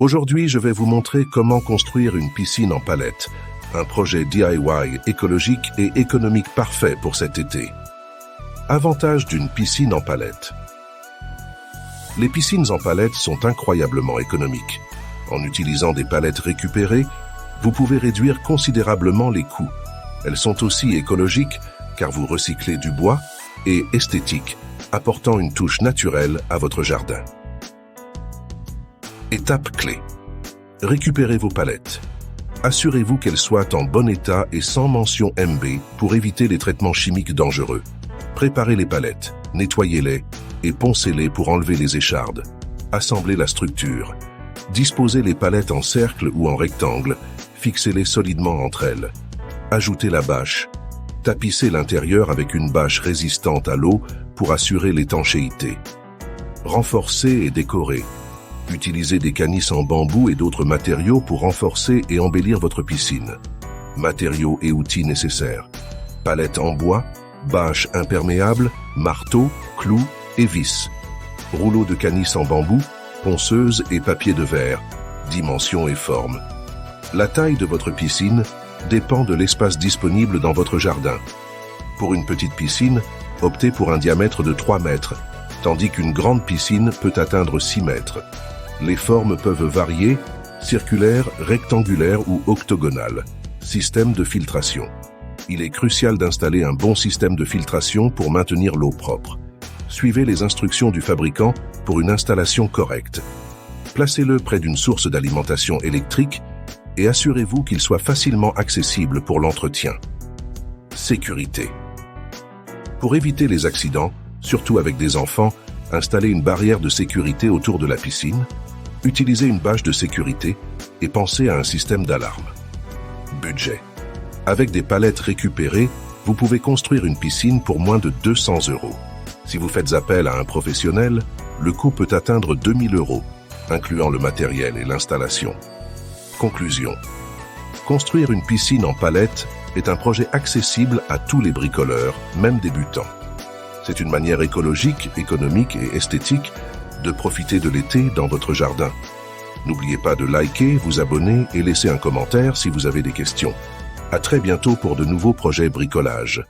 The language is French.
Aujourd'hui, je vais vous montrer comment construire une piscine en palette, un projet DIY écologique et économique parfait pour cet été. Avantage d'une piscine en palette. Les piscines en palette sont incroyablement économiques. En utilisant des palettes récupérées, vous pouvez réduire considérablement les coûts. Elles sont aussi écologiques car vous recyclez du bois et esthétiques, apportant une touche naturelle à votre jardin. Étape clé. Récupérez vos palettes. Assurez-vous qu'elles soient en bon état et sans mention MB pour éviter les traitements chimiques dangereux. Préparez les palettes, nettoyez-les et poncez-les pour enlever les échardes. Assemblez la structure. Disposez les palettes en cercle ou en rectangle, fixez-les solidement entre elles. Ajoutez la bâche. Tapissez l'intérieur avec une bâche résistante à l'eau pour assurer l'étanchéité. Renforcez et décorez. Utilisez des canisses en bambou et d'autres matériaux pour renforcer et embellir votre piscine. Matériaux et outils nécessaires. Palettes en bois, bâches imperméables, marteaux, clous et vis. Rouleaux de canisses en bambou, ponceuse et papier de verre. Dimensions et formes. La taille de votre piscine dépend de l'espace disponible dans votre jardin. Pour une petite piscine, optez pour un diamètre de 3 mètres, tandis qu'une grande piscine peut atteindre 6 mètres. Les formes peuvent varier, circulaires, rectangulaires ou octogonales. Système de filtration. Il est crucial d'installer un bon système de filtration pour maintenir l'eau propre. Suivez les instructions du fabricant pour une installation correcte. Placez-le près d'une source d'alimentation électrique et assurez-vous qu'il soit facilement accessible pour l'entretien. Sécurité. Pour éviter les accidents, surtout avec des enfants, installez une barrière de sécurité autour de la piscine, utilisez une bâche de sécurité et pensez à un système d'alarme. Budget. Avec des palettes récupérées, vous pouvez construire une piscine pour moins de 200 €. Si vous faites appel à un professionnel, le coût peut atteindre 2000 €, incluant le matériel et l'installation. Conclusion. Construire une piscine en palette est un projet accessible à tous les bricoleurs, même débutants. C'est une manière écologique, économique et esthétique de profiter de l'été dans votre jardin. N'oubliez pas de liker, vous abonner et laisser un commentaire si vous avez des questions. À très bientôt pour de nouveaux projets bricolage.